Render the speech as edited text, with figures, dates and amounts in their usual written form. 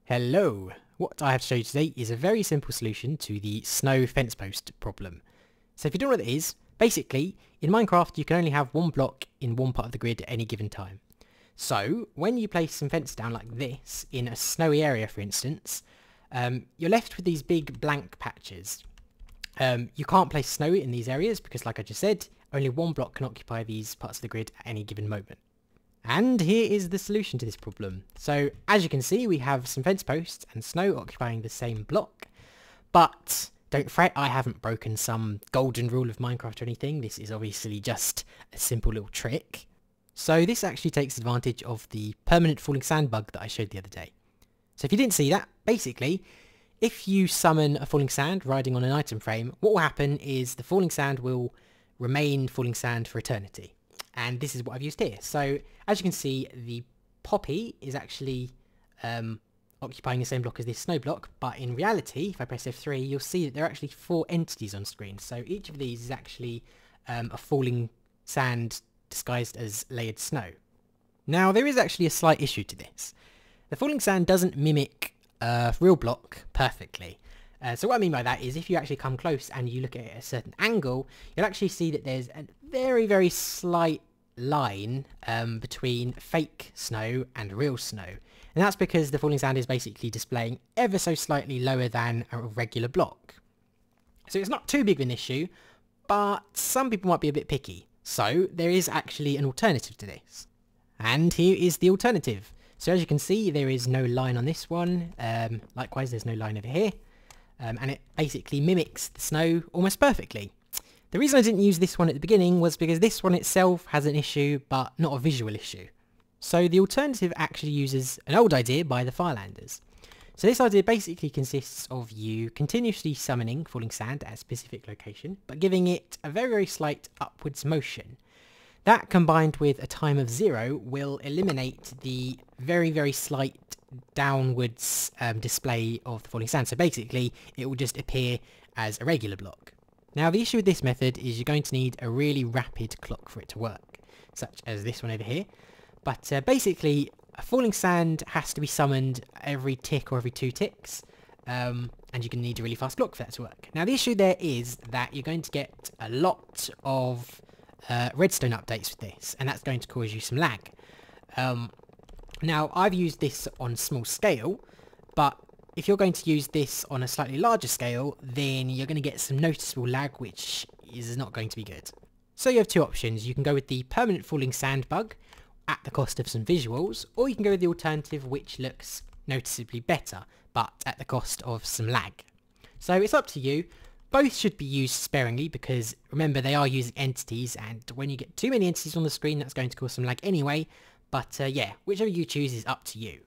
Hello! What I have to show you today is a very simple solution to the snow fence post problem. So if you don't know what it is, basically, in Minecraft you can only have one block in one part of the grid at any given time. So, when you place some fence down like this, in a snowy area for instance, you're left with these big blank patches. You can't place snow in these areas because, like I just said, only one block can occupy these parts of the grid at any given moment. And here is the solution to this problem. So, as you can see, we have some fence posts and snow occupying the same block. But don't fret, I haven't broken some golden rule of Minecraft or anything. This is obviously just a simple little trick. So this actually takes advantage of the permanent falling sand bug that I showed the other day. So if you didn't see that, basically, if you summon a falling sand riding on an item frame, what will happen is the falling sand will remain falling sand for eternity. And this is what I've used here. So as you can see, the poppy is actually occupying the same block as this snow block, but in reality, if I press F3, you'll see that there are actually 4 entities on screen. So each of these is actually a falling sand disguised as layered snow. Now, there is actually a slight issue to this. The falling sand doesn't mimic a real block perfectly. So what I mean by that is if you actually come close and you look at it at a certain angle, you'll actually see that there's a very, very slight line between fake snow and real snow. And that's because the falling sand is basically displaying ever so slightly lower than a regular block. So it's not too big of an issue, but some people might be a bit picky. So there is actually an alternative to this. And here is the alternative. So as you can see, there is no line on this one. Likewise, there's no line over here. And it basically mimics the snow almost perfectly. The reason I didn't use this one at the beginning was because this one itself has an issue, but not a visual issue. So the alternative actually uses an old idea by the Firelanders. So this idea basically consists of you continuously summoning falling sand at a specific location, but giving it a very, very slight upwards motion. That combined with a time of 0 will eliminate the very, very slight downwards display of the falling sand. So basically, it will just appear as a regular block. Now, the issue with this method is you're going to need a really rapid clock for it to work, such as this one over here. But basically, a falling sand has to be summoned every tick or every 2 ticks, and you're going to need a really fast clock for that to work. Now, the issue there is that you're going to get a lot of redstone updates with this, and that's going to cause you some lag. Now, I've used this on small scale, but if you're going to use this on a slightly larger scale, then you're going to get some noticeable lag, which is not going to be good. So you have 2 options. You can go with the permanent falling sand bug at the cost of some visuals, or you can go with the alternative which looks noticeably better, but at the cost of some lag. So it's up to you. Both should be used sparingly because, remember, they are using entities, and when you get too many entities on the screen, that's going to cause some lag anyway. But yeah, whichever you choose is up to you.